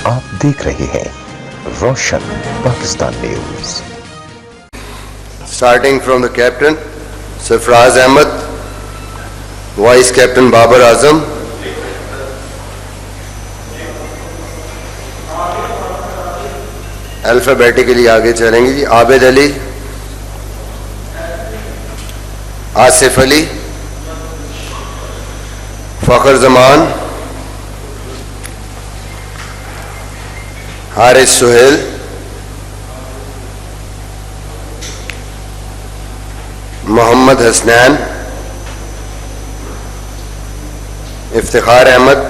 आप देख रहे हैं Roshan Pakistan news. Starting from the captain, Sarfraz Ahmed, Vice Captain Babar Azam, alphabetically आगे चलेंगे जी। आबिद अली, आसिफ अली, फखर जमान, हारिस सुहेल, मोहम्मद हसनैन, इफ्तिखार अहमद,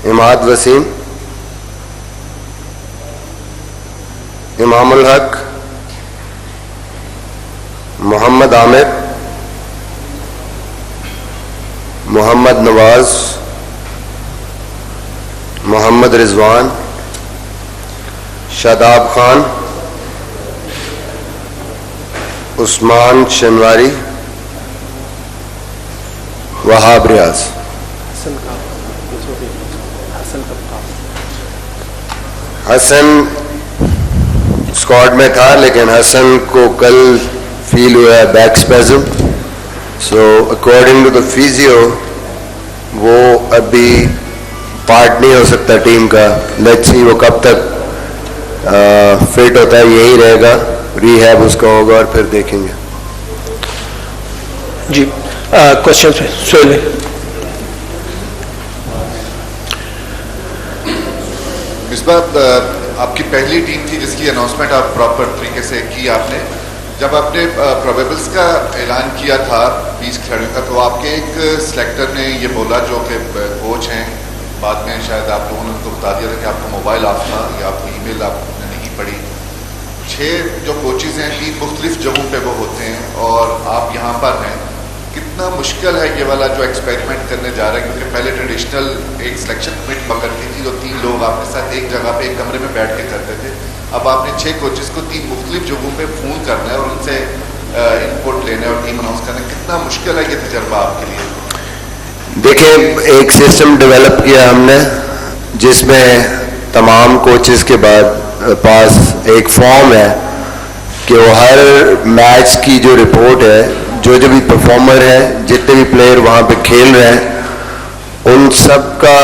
इमाद वसीम, इमामुल हक, मोहम्मद आमिर, मोहम्मद नवाज, मोहम्मद रिजवान, शादाब खान, उस्मान शनवारी, वहाब रियाज। हसन स्क्वाड में था लेकिन हसन को कल फील हुआ है back spasm, so according to the physio वो अभी पार्ट नहीं हो सकता टीम का। लेट्स सी वो कब तक फिट होता है, यही रहेगा, रिहैब उसका होगा और फिर देखेंगे जी। क्वेश्चन पे सोहेल मिसबाह, आपकी पहली टीम थी जिसकी अनाउंसमेंट आप प्रॉपर तरीके से की आपने। जब आपने प्रोबेबल्स का ऐलान किया था 20 खिलाड़ियों का, तो आपके एक सिलेक्टर ने ये बोला जो कि कोच हैं, बाद में शायद आप लोगों ने उनको बता दिया था कि आपका मोबाइल ऑफ था या आपको ईमेल आपने नहीं पढ़ी। 6 जो कोचेज़ हैं 3 मुख्तलिफ जगहों पे वो होते हैं और आप यहाँ पर हैं। कितना मुश्किल है ये वाला जो एक्सपेरिमेंट करने जा रहे हैं, क्योंकि पहले ट्रेडिशनल एक सिलेक्शन कमेटी हुआ करती थी जो 3 लोग आपके साथ एक जगह पे एक कमरे में बैठ के करते थे। अब आपने 6 कोचेस को 3 मुख्तलिफ जगहों पे फ़ोन करना है और उनसे इनपुट लेना है और टीम अनाउंस करना है। कितना मुश्किल है ये तजर्बा आपके लिए? देखिए, एक सिस्टम डेवलप किया हमने जिसमें तमाम कोचेस के बाद पास एक फॉर्म है कि वो हर मैच की जो रिपोर्ट है, जो भी परफॉर्मर है, जितने भी प्लेयर वहाँ पे खेल रहे हैं, उन सब का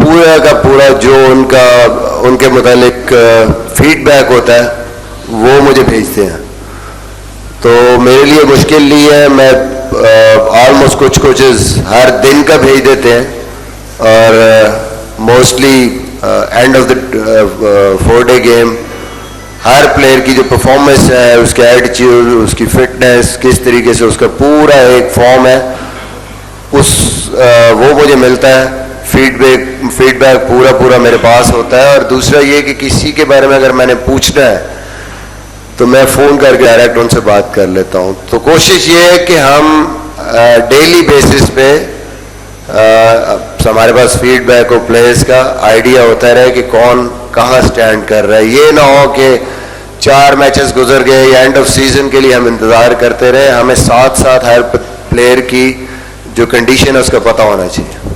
पूरा जो उनके मुतालिक फीडबैक होता है वो मुझे भेजते हैं। तो मेरे लिए मुश्किल नहीं है, मैं ऑलमोस्ट कुछ कोचेस हर दिन का भेज देते हैं और mostly end of the 4-day game her player की जो परफॉर्मेंस है, उसके एटीट्यूड, उसकी फिटनेस, किस तरीके से उसका पूरा एक फॉर्म है, वो मुझे मिलता है। फीडबैक पूरा मेरे पास होता है। और दूसरा ये कि किसी के बारे में अगर मैंने पूछना है तो मैं फ़ोन करके डायरेक्ट उनसे बात कर लेता हूँ। तो कोशिश ये है कि हम डेली बेसिस पे हमारे पास फीडबैक और प्लेयर्स का आइडिया होता रहे कि कौन कहाँ स्टैंड कर रहा है। ये ना हो कि 4 मैचेस गुजर गए या एंड ऑफ सीजन के लिए हम इंतज़ार करते रहे। हमें साथ साथ हर प्लेयर की जो कंडीशन है उसका पता होना चाहिए।